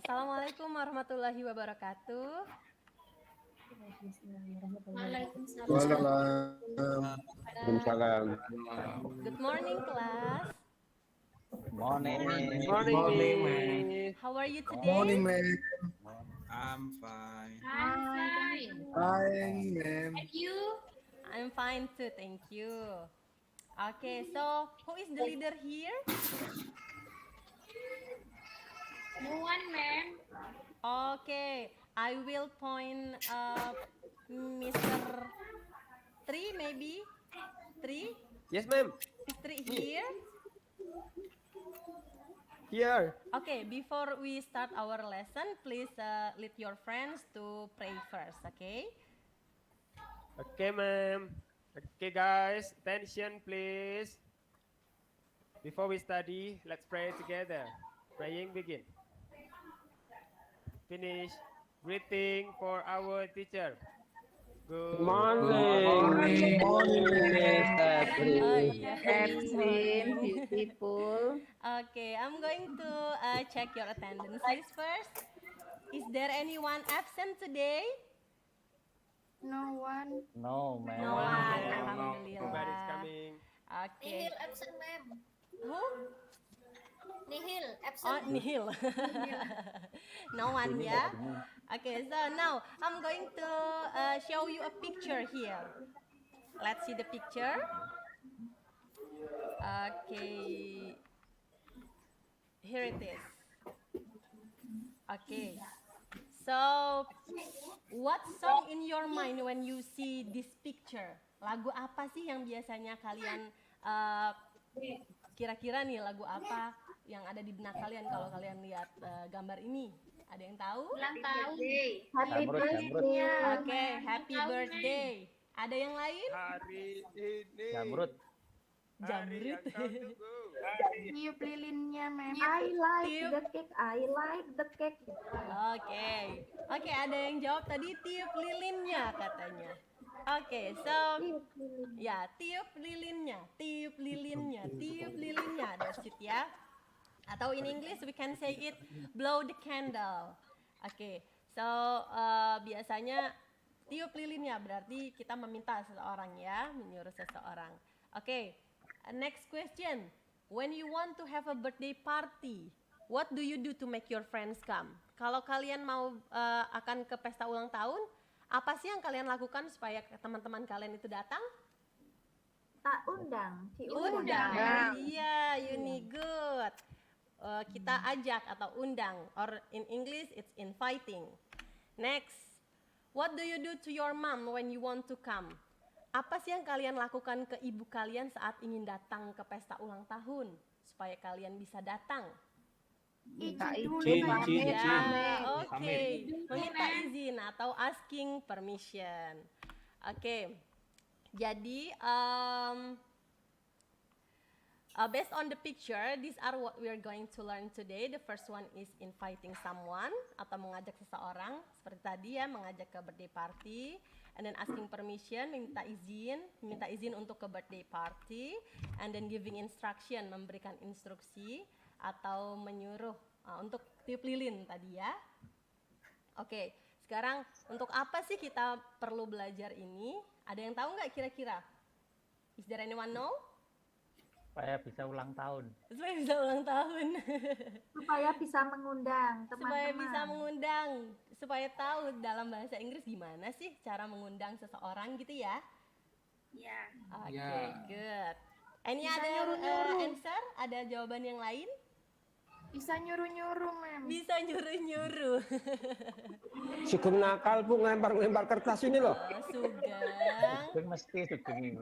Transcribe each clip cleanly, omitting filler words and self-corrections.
Assalamualaikum warahmatullahi wabarakatuh. Waalaikumsalam. Good morning, class. Morning. Morning. How are you today? Morning, ma'am. I'm fine. I'm fine. Fine, ma'am. And you? I'm fine too, thank you. Okay, so who is the leader here? No one, ma'am. Okay, I will point Mr. Tri, maybe? Tri? Yes, ma'am. Is Tri here? Here. Okay, before we start our lesson, please lead your friends to pray first, okay? Okay, ma'am. Okay, guys. Attention, please. Before we study, let's pray together. Praying begin. Finish. Greeting for our teacher. Good Morning. Oh yeah. Afternoon, people. Okay, I'm going to check your attendance list first. Is there anyone absent today? No one. No, ma'am. No one. Nobody's Alhamdulillah. coming. Okay. Nihil absent, ma'am. Who? Nihil Oh, absent. nihil. No one, yeah? Okay, so now I'm going to show you a picture here. Let's see the picture. Okay. Here it is. Okay. So, what song in your mind when you see this picture? Lagu apa sih yang biasanya kalian kira-kira nih lagu apa yang ada di benak kalian kalau kalian lihat gambar ini? Ada yang tahu? Ulang tahun. Happy birthday. Oke, happy birthday. Ada yang lain? Hari ini. Jamrut. Hari yang kau tunggu. Tiup lilinnya, ma'am. I like Tiup. the cake. I like the cake. Oke. Oke, ada yang jawab tadi tiup lilinnya katanya. Oke, so ya tiup lilinnya, tiup lilinnya, tiup lilinnya. That's it ya. Atau in English we can say it blow the candle. Oke, so biasanya tiup lilinnya berarti kita meminta seseorang ya, menyuruh seseorang. Oke, next question. When you want to have a birthday party, what do you do to make your friends come? Kalau kalian mau akan ke pesta ulang tahun, apa sih yang kalian lakukan supaya teman-teman kalian itu datang? Tak undang. Undang. Iya, Yuni, good. Kita ajak atau undang, or in English it's inviting. Next, what do you do to your mom when you want to come? Apa sih yang kalian lakukan ke ibu kalian saat ingin datang ke pesta ulang tahun supaya kalian bisa datang? Izin. Ya, oke. Meminta izin atau asking permission. Oke. Jadi based on the picture, these are what we are going to learn today. The first one is inviting someone atau mengajak seseorang seperti tadi ya, mengajak ke birthday party, and then asking permission, minta izin untuk ke birthday party, and then giving instruction, memberikan instruksi atau menyuruh untuk tiup lilin tadi ya. Oke, sekarang untuk apa sih kita perlu belajar ini? Ada yang tahu nggak kira-kira? Is there anyone know? Supaya bisa ulang tahun. Supaya bisa ulang tahun. Supaya bisa mengundang Supaya teman-teman. bisa mengundang, supaya tahu dalam bahasa Inggris gimana sih cara mengundang seseorang gitu ya. Ya. Oke, good. Any Bisa other nyuruh-nyuruh. answer? Ada jawaban yang lain? Bisa nyuruh-nyuruh, ma'am. Bisa nyuruh-nyuruh. Sugeng nakal, Bu, ngelempar-ngelempar kertas ini loh. Sugeng, Mesti sugeng ini.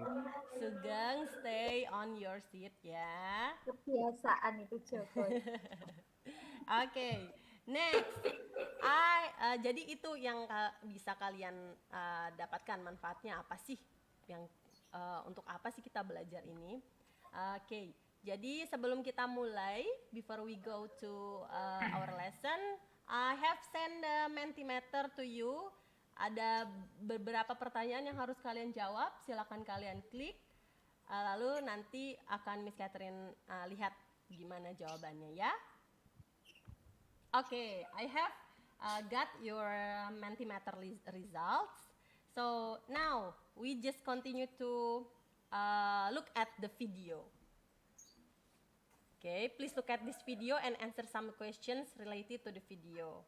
Sugeng, stay on your seat ya. Kebiasaan itu, Joko. Oke, next. Jadi itu yang bisa kalian dapatkan manfaatnya apa sih? Yang untuk apa sih kita belajar ini? Oke, jadi sebelum kita mulai, before we go to our lesson, I have sent the Mentimeter to you. Ada beberapa pertanyaan yang harus kalian jawab. Silakan kalian klik. Lalu nanti akan Miss Catherine lihat gimana jawabannya ya. Okay, I have got your Mentimeter results. So now we just continue to look at the video. Okay, please look at this video and answer some questions related to the video.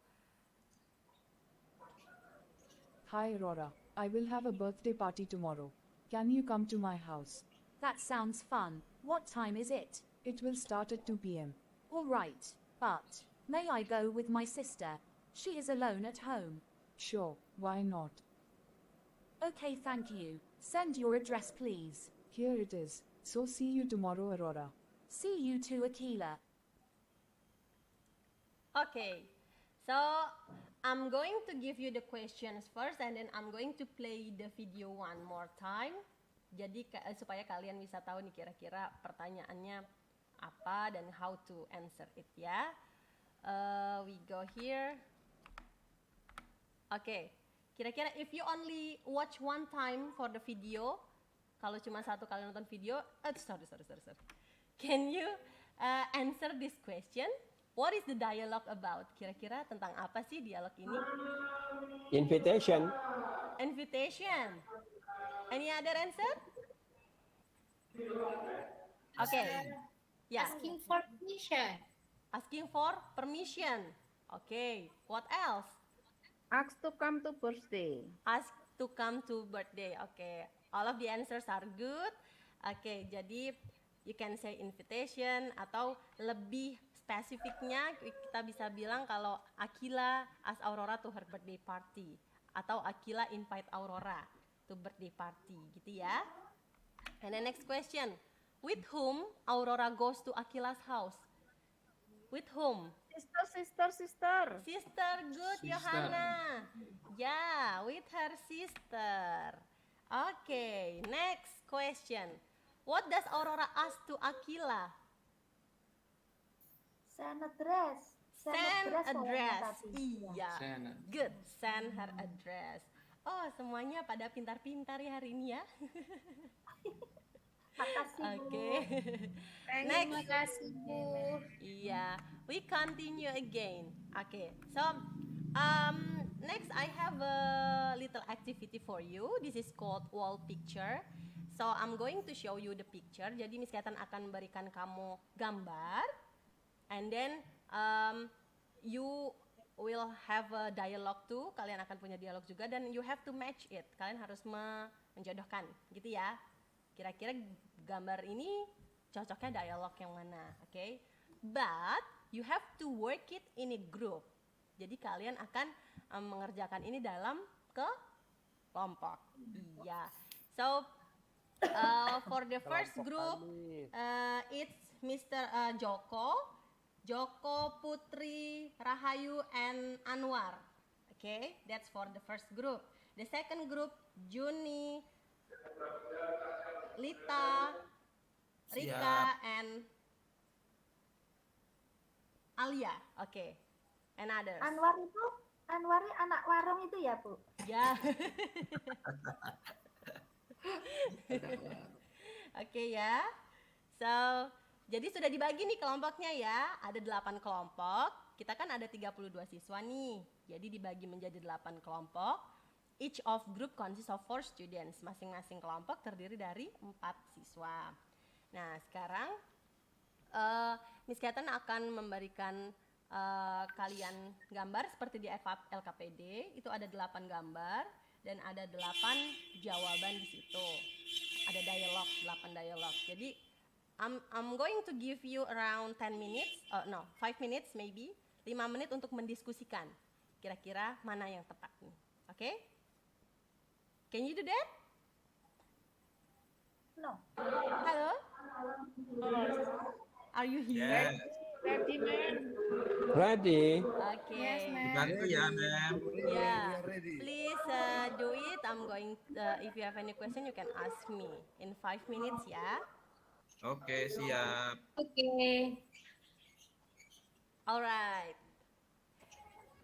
Hi Aurora, I will have a birthday party tomorrow. Can you come to my house? That sounds fun. What time is it? It will start at 2 p.m. All right, but may I go with my sister? She is alone at home. Sure, why not? Okay, thank you. Send your address, please. Here it is. So see you tomorrow, Aurora. See you too, Akila. Okay, so I'm going to give you the questions first and then I'm going to play the video one more time. Jadi supaya kalian bisa tahu nih kira-kira pertanyaannya apa dan how to answer it ya. We go here. Okay, kira-kira if you only watch one time for the video, kalau cuma satu kali nonton video, sorry. Can you answer this question? What is the dialogue about? Kira-kira tentang apa sih dialog ini? Invitation. Invitation. Any other answer? Okay. Yeah. Asking for permission. Asking for permission. Okay. What else? Ask to come to birthday. Ask to come to birthday. Okay. All of the answers are good. Okay. Jadi you can say invitation atau lebih spesifiknya kita bisa bilang kalau Akila ask Aurora to her birthday party atau Akila invite Aurora to birthday party gitu ya. And the next question, with whom Aurora goes to Akila's house? With whom? Sister. Sister, good Johanna. Yeah, with her sister. Okay, next question. What does Aurora ask to Akila? Send address. Send address. Tadi. Iya. Send. Good. Send her address. Oh, semuanya pada pintar-pintar ya hari ini ya. Makasih, Bu. Oke. Terima kasih, Bu. Iya. We continue again. Okay. So, next I have a little activity for you. This is called wall picture. So, I'm going to show you the picture. Jadi Miss Ketan akan berikan kamu gambar. And then you will have a dialogue too. Kalian akan punya dialog juga dan you have to match it. Kalian harus menjodohkan, gitu ya. Kira-kira gambar ini cocoknya dialog yang mana, oke? Okay? But you have to work it in a group. Jadi kalian akan mengerjakan ini dalam kelompok. Iya. So for the first group, it's Mr. Joko, Putri, Rahayu, and Anwar. Okay, that's for the first group. The second group, Juni, Lita, Rika, and Alia. Okay, and others. Anwarnya anak warung itu ya, Bu? Ya. Oke ya. So, jadi sudah dibagi nih kelompoknya ya. Ada 8 kelompok. Kita kan ada 32 siswa nih. Jadi dibagi menjadi 8 kelompok. Each of group consists of 4 students. Masing-masing kelompok terdiri dari 4 siswa. Nah, sekarang Miss Ketan akan memberikan kalian gambar seperti di LKPD. Itu ada 8 gambar dan ada 8 jawaban di situ. Ada dialog, 8 dialog. Jadi I'm going to give you around 10 minutes, 5 minutes maybe, 5 menit untuk mendiskusikan kira-kira mana yang tepat nih. Oke? Okay? Can you do that? No. Halo? Are you here? Yeah. Ready, ma'am? Ready? Okay. Yes, ma'am. Dibantu ya, Ma'am. Yeah. We are ready. Please do it. I'm going. If you have any question, you can ask me in 5 minutes ya. Oke, siap. Oke. Alright.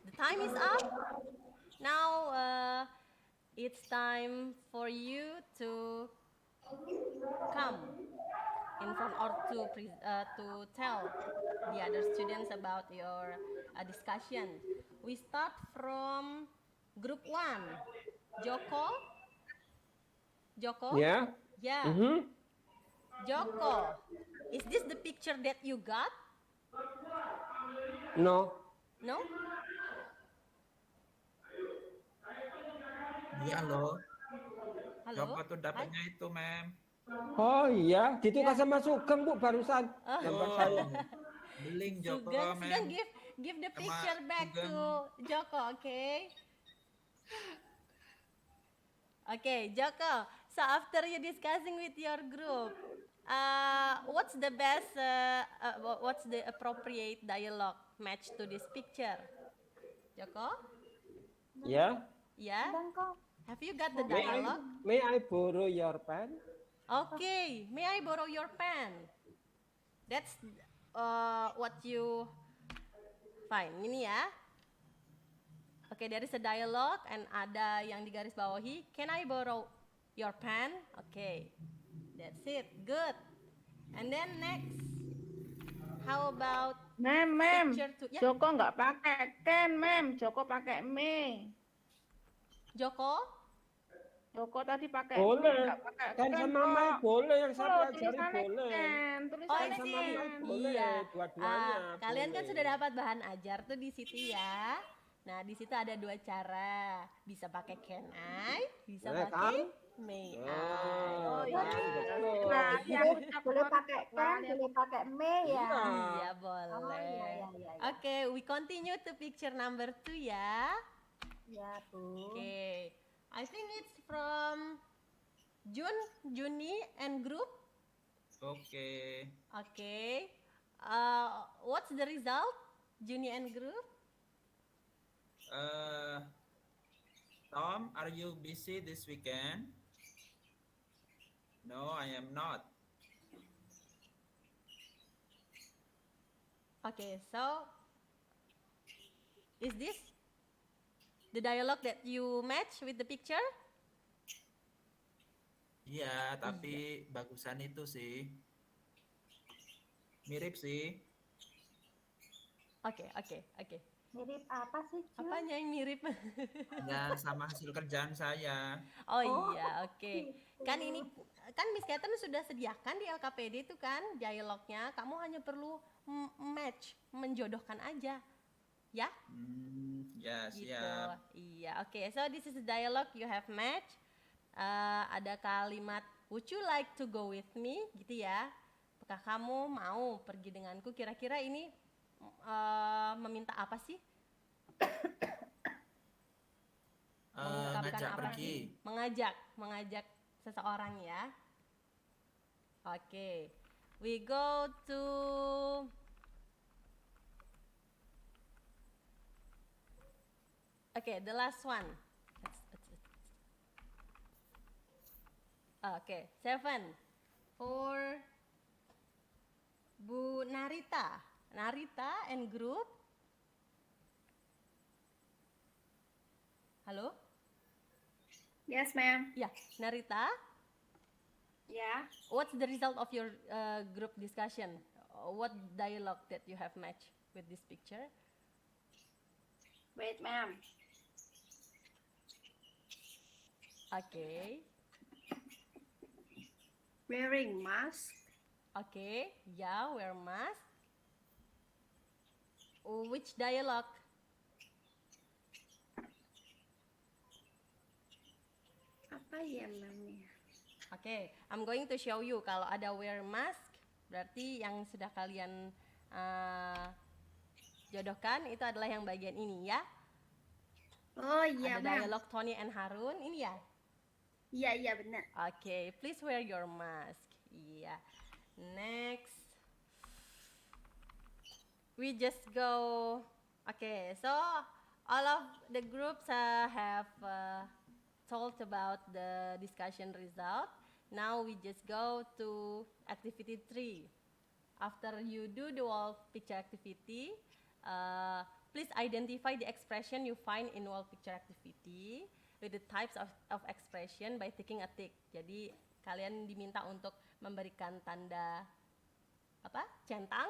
The time is up. Now it's time for you to come in front or to tell the other students about your a discussion. We start from group 1. Joko? Joko? Yeah. Yeah. Mhm. Joko, is this the picture that you got? No. No? Iya loh. Halo? Joko tuh dapatnya itu, Mem. Oh iya, ditukar sama Sugeng Bu barusan. Gambar saya. Beling Joko, Sugeng, Mem. give the Sama picture back Sugeng. to Joko, okay? Okay, Joko. So after you discussing with your group, what's the best, what's the appropriate dialogue match to this picture? Joko? Ya. Yeah? Dan kok Have you got the May dialogue? I borrow your pen? Okay, may I borrow your pen? That's what you find. Ini ya. Oke, there is a dialogue and ada yang digaris bawahi. Can I borrow your pen? Okay, that's it. Good. And then next, how about Mem, picture two? Ya, Joko nggak pakai Ken, Mem. Joko pakai me. Joko? Joko tadi pakai Boleh. me, nggak pakai Kan Ken sama kok. Mai boleh, yang saya Oh, pelajari tulisannya boleh. Ken, Oh, tulisannya sama sih. Mai Ken. boleh, Iya. dua-duanya. Kalian kan boleh. sudah dapat bahan ajar tuh di situ ya. Nah, di situ ada 2 cara. Bisa pakai can I, bisa Boleh, pakai kan? may I. Oh, iya. betul. Nah, yang boleh pakai kan, boleh pakai me ya. Iya, Oh boleh. iya iya iya. Oke, we continue to picture number 2 ya. Ya, Bu. Oke. I think it's from Juni and group. Oke. Okay. What's the result? Juni and group? Tom, are you busy this weekend? No, I am not. Okay, so is this the dialogue that you match with the picture? Iya, tapi bagusan itu sih. Mirip sih. Oke. Mirip apa sih, Jun? Apanya yang mirip? Ya, sama hasil kerjaan saya. Oh iya, oke. Kan ini kan Miss Catherine sudah sediakan di LKPD itu kan dialognya. Kamu hanya perlu match, menjodohkan aja. Ya? Ya, Gitu. siap. Iya, oke. So this is the dialogue you have match. Ada kalimat would you like to go with me gitu ya. Apakah kamu mau pergi denganku? Kira-kira ini meminta apa sih? Mengungkapkan Ngajak apa pergi. sih? Mengajak seseorang ya. Oke. We go to the last one. Oke, 7 for Bu Narita. Narita and group. Halo? Yes, ma'am. Ya, Narita. Yeah. What's the result of your group discussion? What dialogue that you have matched with this picture? Wait, ma'am. Okay. Wearing mask. Okay. Yeah, wear mask. Which dialogue? Apa ya, ma'am? Oke, I'm going to show you. Kalau ada wear mask, berarti yang sudah kalian jodohkan itu adalah yang bagian ini ya. Oh iya, Ada ma'am. dialog Tony and Harun, ini ya. Iya, benar. Oke, please wear your mask. Iya. Next, we just go. Okay, so all of the groups have told about the discussion result. Now we just go to activity 3. After you do the wall picture activity, please identify the expression you find in wall picture activity with the types of expression by taking a tick. Jadi kalian diminta untuk memberikan tanda centang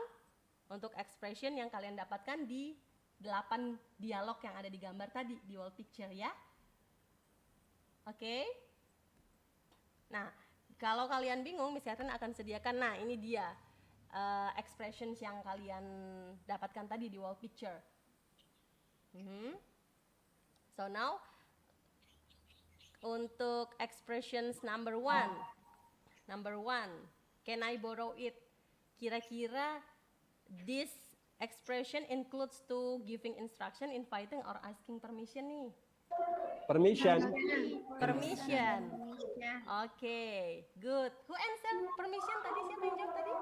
untuk expression yang kalian dapatkan di 8 dialog yang ada di gambar tadi di wall picture ya. Oke. Nah, kalau kalian bingung, Miss Catherine akan sediakan. Nah, ini dia expressions yang kalian dapatkan tadi di wall picture. So now untuk expressions number one, can I borrow it? Kira-kira this expression includes to giving instruction, inviting, or asking permission nih. Permission. Okay, good. Who answer permission tadi? Siapa yang jawab tadi?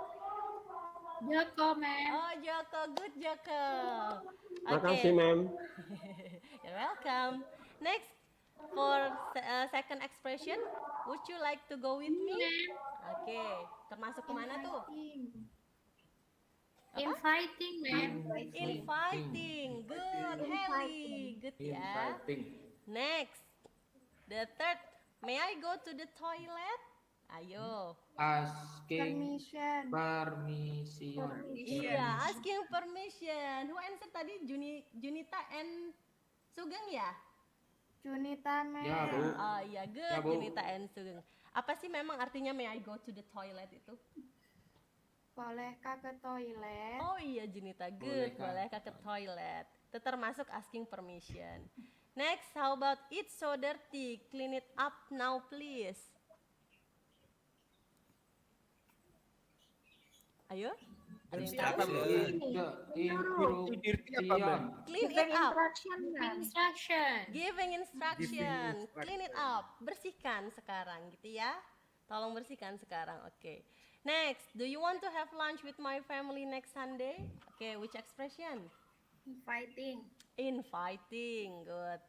Joko, ma'am. Oh, Joko, good Joko. Makasih, ma'am. You're welcome. Next, for second expression, would you like to go with me? Okay, termasuk kemana tuh? Inviting, ma'am. Inviting, good, Heli, good ya. Next, the third, may I go to the toilet? Ayo. Asking Permission. permission. Iya, asking permission. Who answer tadi? Junita and Sugeng ya? Junita, ma'am. Ya, Bu. Oh iya, good, Ya, Bu. Junita and Sugeng. Apa sih memang artinya may I go to the toilet itu? Bolehkah ke toilet? Oh iya, Junita, good. Bolehkah. Bolehkah ke toilet? Itu termasuk asking permission. Next, how about it's so dirty? Clean it up now, please. Ayo, ada yang tahu? Clean it up. Giving instruction. Clean it up. Bersihkan sekarang gitu ya. Tolong bersihkan sekarang. Oke. Next, do you want to have lunch with my family next Sunday? Okay, which expression? Inviting. Inviting. Good.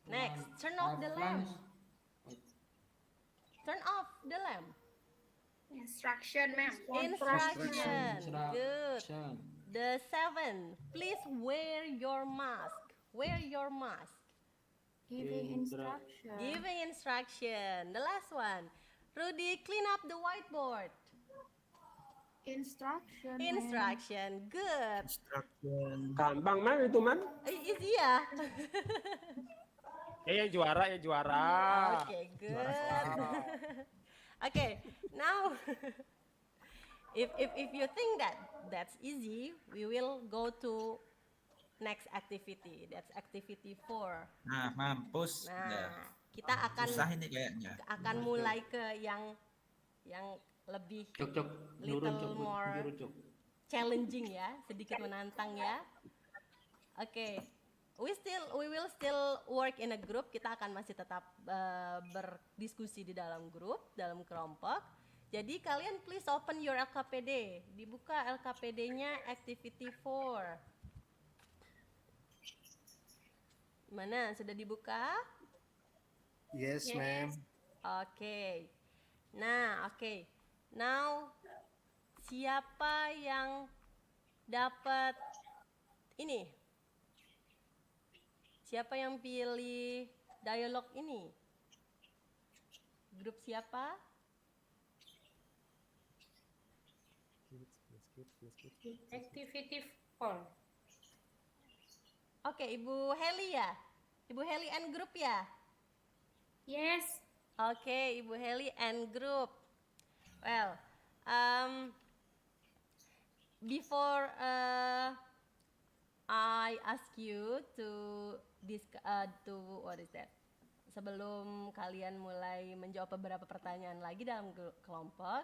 Next, turn off the lamp. Turn off the lamp. Instruction, ma'am. Instruction. Good. The 7, please wear your mask. Wear your mask. Giving instruction. Giving instruction. The last one, Rudy, clean up the whiteboard. Instruction. ma'am. Instruction. Good. Gampang, ma'am, itu, ma'am. Easy ya. Yang juara. Okay, good. Okay, now if you think that's easy, we will go to next activity. That's activity 4. Nah, mampus. Nah, kita akan Susah ini kayaknya. akan mulai ke yang lebih little more challenging ya, sedikit menantang ya. Oke. We will still work in a group. Kita akan masih tetap berdiskusi di dalam grup, dalam kelompok. Jadi kalian please open your LKPD. Dibuka LKPD-nya activity 4. Mana? Sudah dibuka? Yes, ma'am. Oke. Nah, oke. Now siapa yang dapat ini? Siapa yang pilih dialog ini? Grup siapa? Activity 4. Oke, Ibu Heli ya? Ibu Heli and group ya? Yes. Oke, Ibu Heli and group. Well, before I ask you to what is that? Sebelum kalian mulai menjawab beberapa pertanyaan lagi dalam kelompok,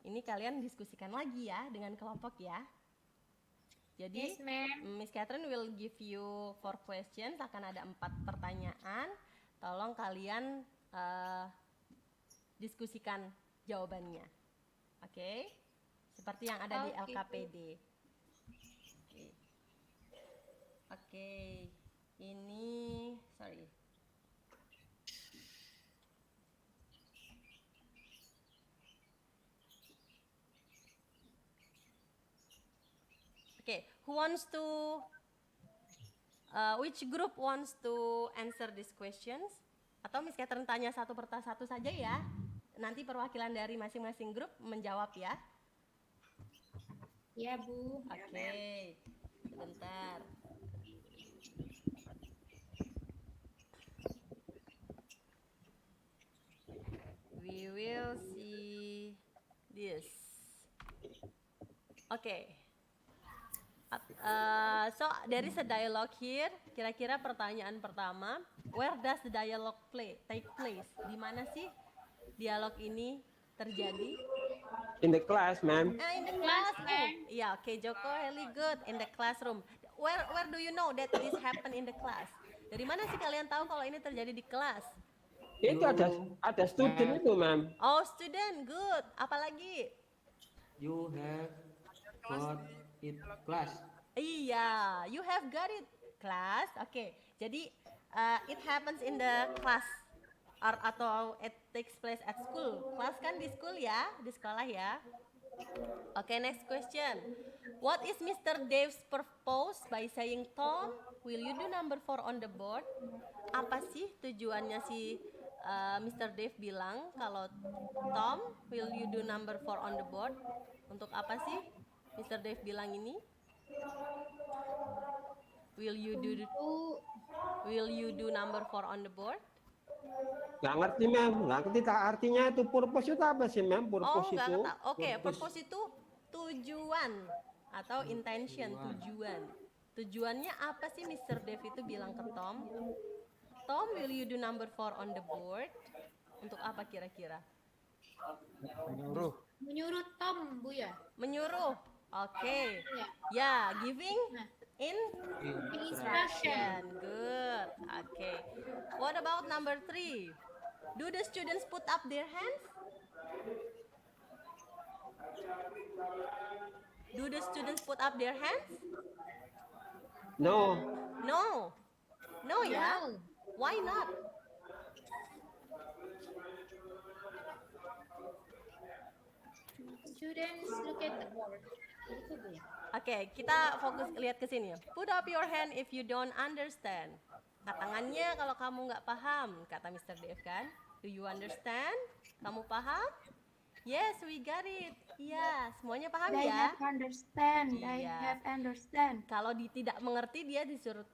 ini kalian diskusikan lagi ya dengan kelompok ya. Jadi, Yes, ma'am. Miss Catherine will give you 4 questions, akan ada 4 pertanyaan. Tolong kalian diskusikan jawabannya. Oke? Seperti yang ada di Oke. LKPD. Oke. Ini, sorry. Okay, who wants to, which group wants to answer these questions? Atau Miss Catherine tanya satu saja ya. Nanti perwakilan dari masing-masing grup menjawab ya. Ya, Bu. Oke, sebentar. we will see this. Okay. So there is a dialogue here. Kira-kira pertanyaan pertama, where does the dialogue take place? Di mana sih dialog ini terjadi? In the class, ma'am. In the classroom. Yeah, okay, Joko, really good. In the classroom. Where do you know that this happen in the class? Dari mana sih kalian tahu kalau ini terjadi di kelas? Itu ada student itu, ma'am. Oh, student, good. Apalagi? You have got it class. Iya, you have got it, class. Oke, jadi it happens in the class atau it takes place at school. Kelas kan di school ya, di sekolah ya. Oke, next question. What is Mr. Dave's purpose by saying, Tom, will you do number 4 on the board? Apa sih tujuannya si Mr. Dave bilang kalau Tom, will you do number 4 on the board? Untuk apa sih Mr. Dave bilang ini? Will you do number 4 on the board? Nggak ngerti, ma'am. Nggak ngerti artinya itu. Purpose itu apa sih, ma'am? Purpose nggak itu. Oke, purpose itu tujuan atau intention, tujuan. Tujuannya apa sih Mr. Dave itu bilang ke Tom? Tom, will you do number 4 on the board? Untuk apa kira-kira? Menyuruh Tom, Bu ya. Menyuruh. Oke. Ya, giving instruction. Good. Okay. What about number 3? Do the students put up their hands? Do the students put up their hands? No. No. No, ya? Why not? Students look at the board. Itu, Bu ya. Oke, kita fokus lihat ke sini. Put up your hand if you don't understand. Angkat tangannya kalau kamu nggak paham, kata Mr. Dave kan. Do you understand? Kamu paham? Yes, we got it. Iya, semuanya paham They ya? have understand. They Iya. have understand. Kalau tidak mengerti dia disuruh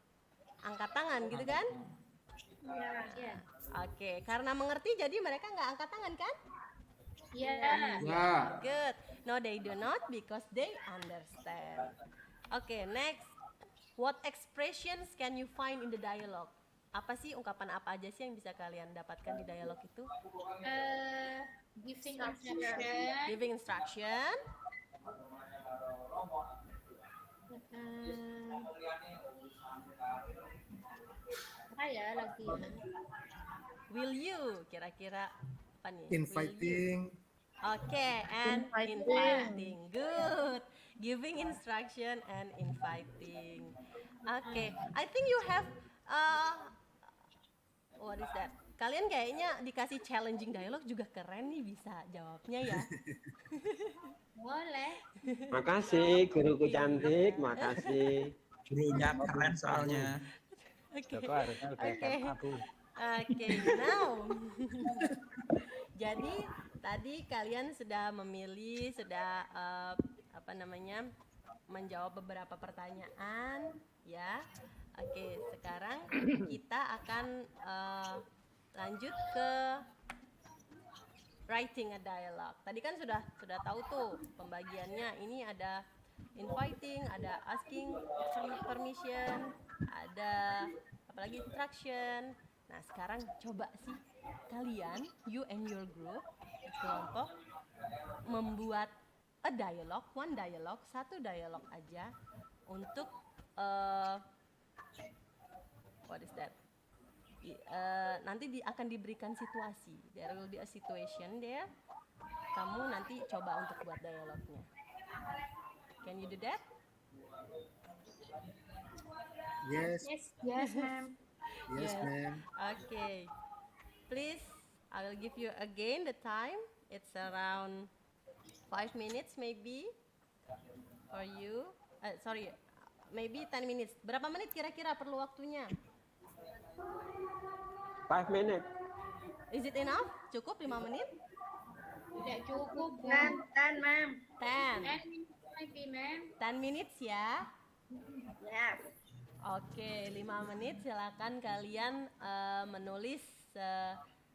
angkat tangan gitu kan? Iya. Oke, karena mengerti jadi mereka nggak angkat tangan kan? Iya. Ya. Good. No, they do not because they understand. Okay, next. What expressions can you find in the dialogue? Apa sih ungkapan apa aja sih yang bisa kalian dapatkan di dialog itu? Giving instruction. Giving instruction. Apa ya lagi? Will you? Kira-kira apa nih? Will you? Inviting. Okay, and inviting. Good. Giving instruction and inviting. Okay, I think you have what is that? Kalian kayaknya dikasih challenging dialogue juga keren nih bisa jawabnya ya. Boleh. Makasih, guruku cantik. Makasih. Gurunya keren soalnya. Oke. Joko harusnya udah SMA, Bu. Oke, now. Jadi tadi kalian sudah memilih, sudah menjawab beberapa pertanyaan, ya. Oke, sekarang kita akan lanjut ke writing a dialogue. Tadi kan sudah tahu tuh pembagiannya. Ini ada inviting, ada asking permission, ada apalagi instruction. Nah, sekarang coba sih kalian, you and your group, kelompok, membuat a dialogue, satu dialog aja untuk what is that? Nanti akan diberikan situasi. There will be a situation there. Kamu nanti coba untuk buat dialognya. Can you do that? Yes. Yes, ma'am. Yes, ma'am. Okay. Please, I will give you again the time. It's around 5 minutes maybe for you. Sorry, maybe 10 minutes. Berapa menit kira-kira perlu waktunya? 5 minutes. Is it enough? Cukup 5 menit? Tidak cukup, Bu. 10, ma'am. 10. 10 minutes maybe, ma'am. 10 minutes ya. Yes. Oke, 5 menit silakan kalian menulis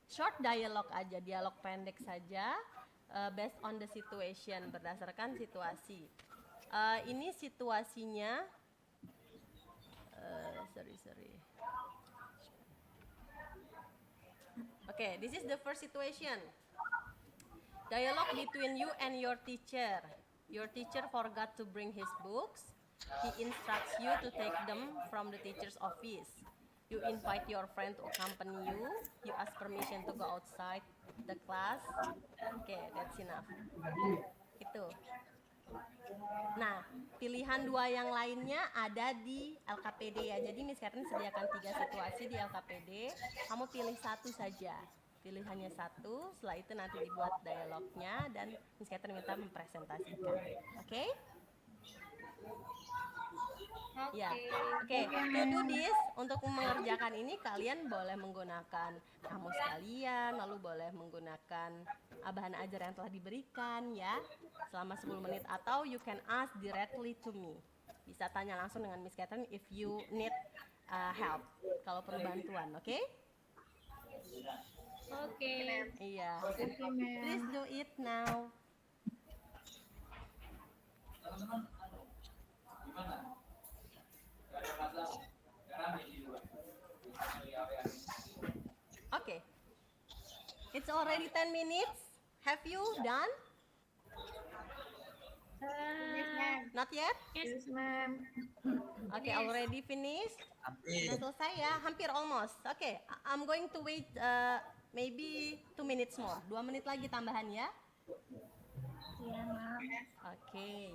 short dialogue aja, dialog pendek saja, based on the situation, berdasarkan situasi. Ini situasinya, sorry. Okay, this is the first situation. Dialogue between you and your teacher. Your teacher forgot to bring his books. He instructs you to take them from the teacher's office. You invite your friend to accompany you. You ask permission to go outside the class. Okay, that's enough. Itu. Nah, pilihan dua yang lainnya ada di LKPD ya. Jadi Miss Catherine sediakan 3 situasi di LKPD. Kamu pilih satu saja. Pilihannya satu, setelah itu nanti dibuat dialognya dan Miss Catherine minta mempresentasikan. Oke? Ya, oke. To do this, untuk mengerjakan ini kalian boleh menggunakan kamus kalian, lalu boleh menggunakan bahan ajar yang telah diberikan ya, selama 10 menit, atau you can ask directly to me. Bisa tanya langsung dengan Miss Catherine if you need help, kalau perlu bantuan, oke? Oke. Iya. Okay, ma'am. Please do it now. Okay. It's already 10 minutes. Have you done? Not yet? Yes, ma'am. Okay, already finished. Hampir. Sudah selesai ya, hampir almost. Okay, I'm going to wait maybe 2 minutes more. 2 menit lagi tambahan ya. Iya, ma'am. Okay.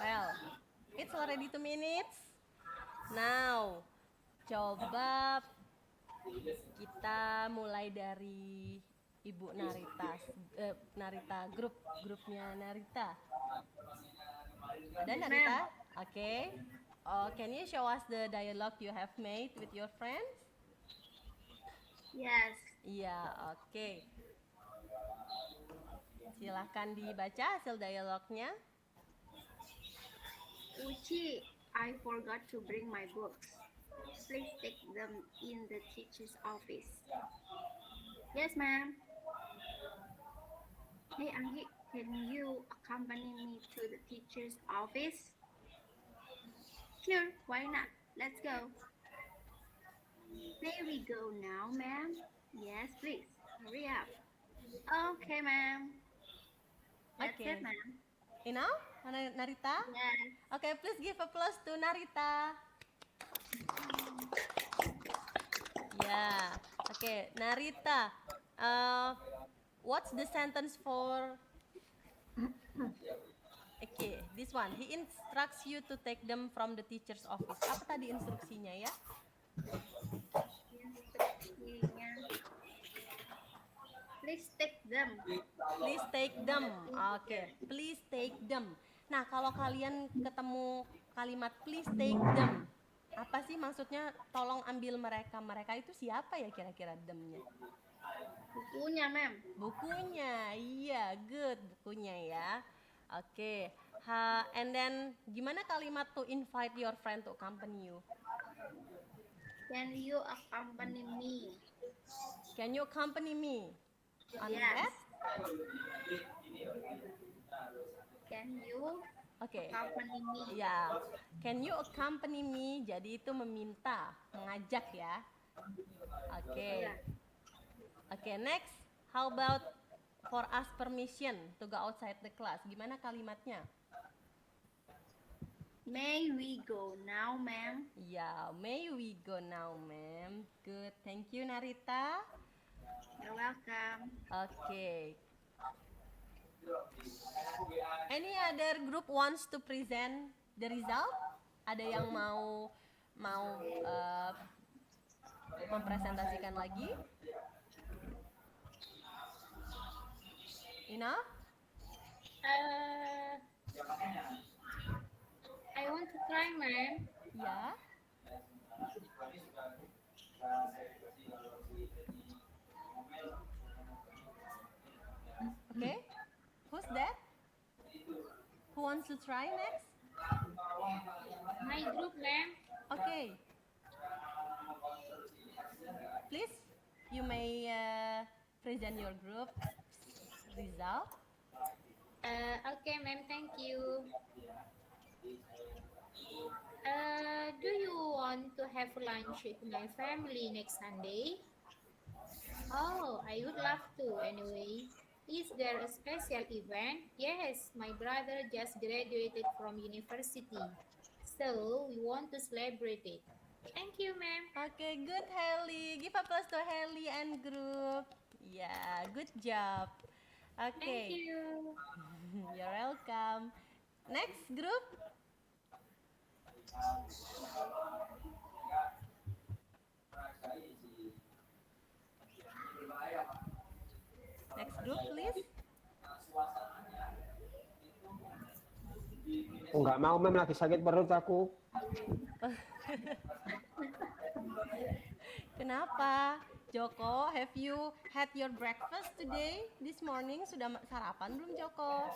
Well, it's already 2 minutes. Now, coba kita mulai dari Ibu Narita, grupnya Narita. Ada Narita? Okay. Can you show us the dialogue you have made with your friends? Yes. Iya, oke. Silahkan dibaca hasil dialognya. Uchi, I forgot to bring my books. Please take them in the teacher's office. Yes, ma'am. Hey, Anggi, can you accompany me to the teacher's office? Sure, why not? Let's go. May we go now, ma'am? Yes, please. Hurry up. Okay, ma'am. That's Okay. it, ma'am. Enough, Narita? Yes. Okay, please give applause to Narita. Yeah. Okay, Narita. What's the sentence for? Okay, this one. He instructs you to take them from the teacher's office. Apa tadi instruksinya ya? Instruksinya. Please take them. Please take them. Oke, please take them. Nah, kalau kalian ketemu kalimat please take them, apa sih maksudnya? Tolong ambil mereka. Mereka itu siapa ya kira-kira them-nya? Bukunya, ma'am. Bukunya, iya, good, bukunya ya. Oke, and then gimana kalimat to invite your friend to accompany you? Can you accompany me? Can you accompany me? On Yes. that? Can you Oke. accompany me? Ya, can you accompany me? Jadi itu meminta, mengajak ya. Oke. Iya. Oke, next. How about for us permission to go outside the class? Gimana kalimatnya? May we go now, ma'am? Ya, may we go now, ma'am? Good. Thank you, Narita. You're welcome. Oke. Any other group wants to present the result? Ada yang mau mempresentasikan lagi? Enough? I want to try, ma'am. Ya. wants to try next? My group, ma'am. Okay. Please, you may present your group result. Okay, ma'am. Thank you. Do you want to have lunch with my family next Sunday? Oh, I would love to anyway. Is there a special event? Yes, my brother just graduated from university. So we want to celebrate it. Thank you, ma'am. Okay, good Heli. Give applause to Heli and group. Yeah, good job. Thank Okay, you. you're welcome. Next group. Next group, please. Enggak mau, Mem, lagi sakit perut aku. Kenapa? Joko, have you had your breakfast today? This morning sudah sarapan belum, Joko?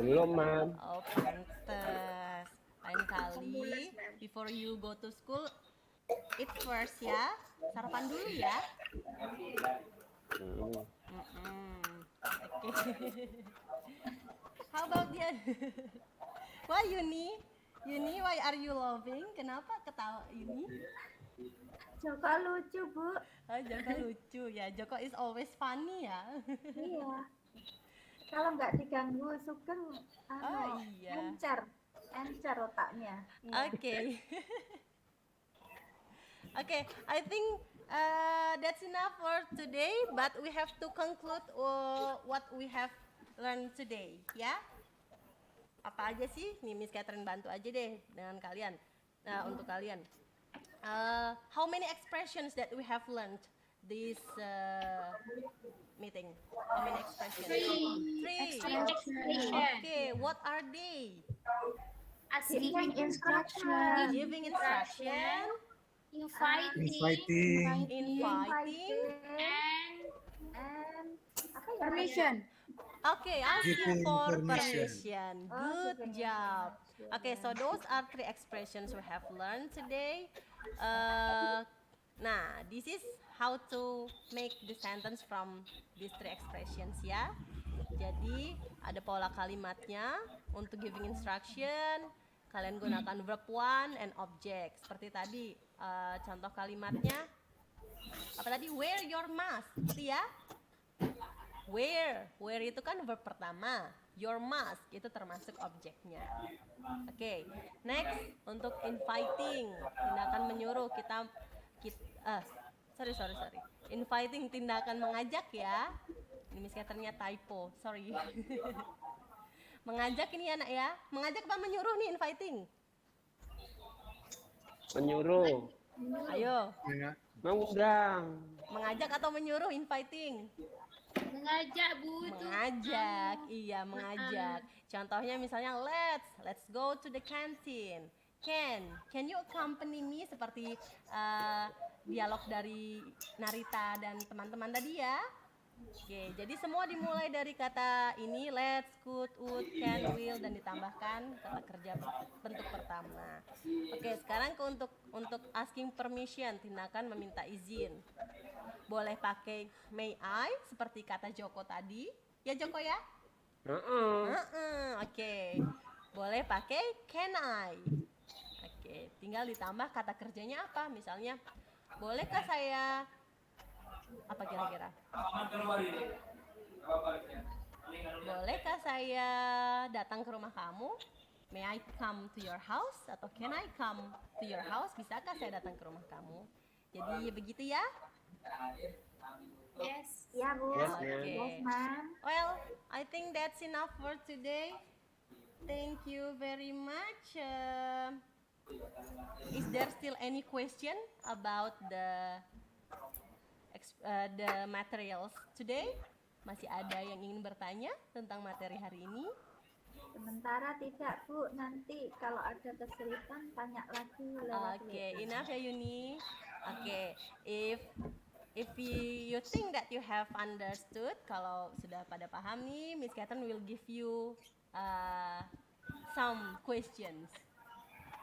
Belum, Mem. Oh, pantes. Lain kali, before you go to school, eat first ya. Sarapan dulu ya. Okay. How about dia? Why Yuni? Yuni, why are you laughing? Kenapa ketawa Yuni? Joko lucu, Bu. Oh, Joko lucu ya. Joko is always funny ya. Iya. Kalau nggak diganggu Sugeng, iya. encer otaknya. Okay. Okay, I think that's enough for today, but we have to conclude what we have learned today, ya. Apa aja sih? Nih Miss Catherine bantu aja deh dengan kalian. Untuk kalian. How many expressions that we have learned this meeting? How many expressions? Three. Okay, what are they? Giving instruction. Giving instruction. Inviting. And apa ya? Permission. Okay, asking Giving for permission. permission. Good job. Okay, so those are 3 expressions we have learned today. Nah, this is how to make the sentence from these 3 expressions ya. Jadi ada pola kalimatnya untuk giving instruction. Kalian gunakan verb one and object. Seperti tadi contoh kalimatnya apa tadi? Wear your mask, gitu ya. Wear itu kan verb pertama. Your mask itu termasuk objeknya. Oke, next untuk inviting, tindakan menyuruh sorry. Inviting tindakan mengajak ya. Ini Miss Catherine-nya typo, sorry. Mengajak ini anak ya. Mengajak apa menyuruh nih inviting? Menyuruh. Ayo. Mengundang. Mengajak atau menyuruh inviting? Mengajak, Bu. Mengajak, iya mengajak. Contohnya misalnya let's go to the canteen. Can you accompany me, seperti dialog dari Narita dan teman-teman tadi ya. Oke, jadi semua dimulai dari kata ini, let's, could, would, can, will, dan ditambahkan kata kerja bentuk pertama. Oke, sekarang untuk asking permission, tindakan meminta izin. Boleh pakai may I, seperti kata Joko tadi. Ya Joko ya? Oke. Boleh pakai can I. Oke, tinggal ditambah kata kerjanya apa. Misalnya, bolehkah saya apa kira-kira? Bolehkah saya datang ke rumah kamu? May I come to your house? Atau can I come to your house? Bisakah saya datang ke rumah kamu? Jadi begitu ya? Yes. Ya, Bu. Yes, Okay. Yes, ma'am. Well, I think that's enough for today. Thank you very much. Is there still any question about the materials today? Masih ada yang ingin bertanya tentang materi hari ini? Sementara tidak, Bu. Nanti kalau ada kesulitan tanya lagi lewat Okay, WA. enough ya Yuni. Okay, if you think that you have understood, kalau sudah pada paham nih, Miss Catherine will give you some questions.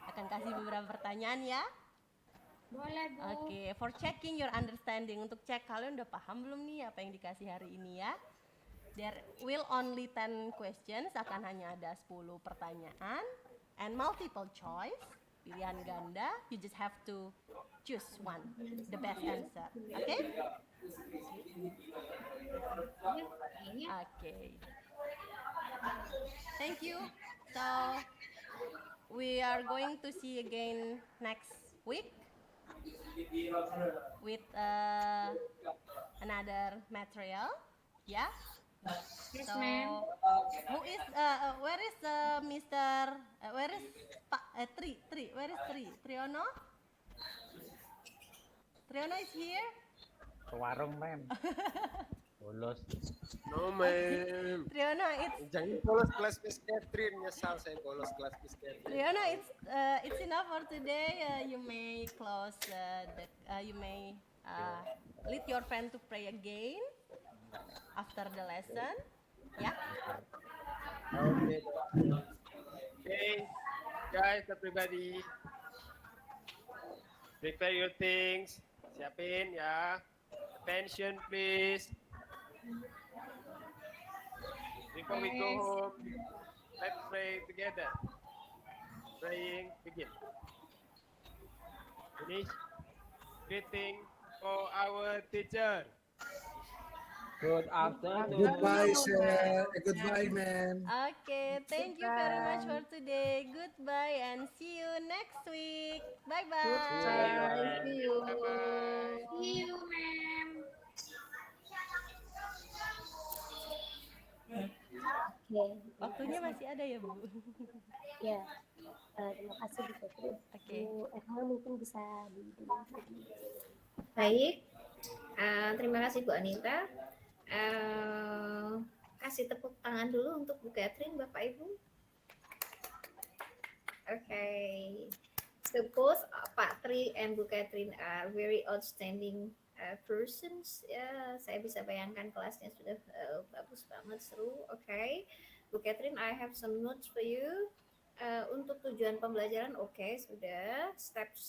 Akan kasih beberapa pertanyaan ya. Boleh, Bu. Oke, for checking your understanding, untuk cek kalian udah paham belum nih apa yang dikasih hari ini ya. There will only 10 questions, akan hanya ada 10 pertanyaan and multiple choice, pilihan ganda. You just have to choose one, the best answer. Oke? Oke. Thank you. So we are going to see again next week with another material. Yeah. Yes, So ma'am. who is where is Mr. Where is Tri? Where is Tri? Triono? Triono is here. Ke warung, Mem. Bolos. No, ma'am. Triono, it's Jangan bolos kelas Miss Catherine, nyesal saya bolos kelas Miss Catherine. Triono, it's enough for today. You may close you may lead your friend to pray again after the lesson. Yeah. Okay. Okay, guys, everybody, prepare your things. Siapin ya. Attention, please. Before we go home, let's pray together. Praying, begin. Finish. Greeting for our teacher. Good afternoon. Goodbye, sir. Goodbye, ma'am. Okay, thank you very much for today. Goodbye and see you next week. Bye bye. See you. See you, ma'am. Oke, Waktunya masih ada ya, Bu? ya. Terima kasih Bu Fitri. Oke. Bu Erma mungkin bisa Baik. Terima kasih Bu Anita. Kasih tepuk tangan dulu untuk Bu Catherine, Bapak Ibu. Okay. So both Pak Tri and Bu Catherine are very outstanding persons. Ya, saya bisa bayangkan kelasnya sudah bagus banget, seru. Okay. Bu Catherine, I have some notes for you. Untuk tujuan pembelajaran, oke, sudah. Steps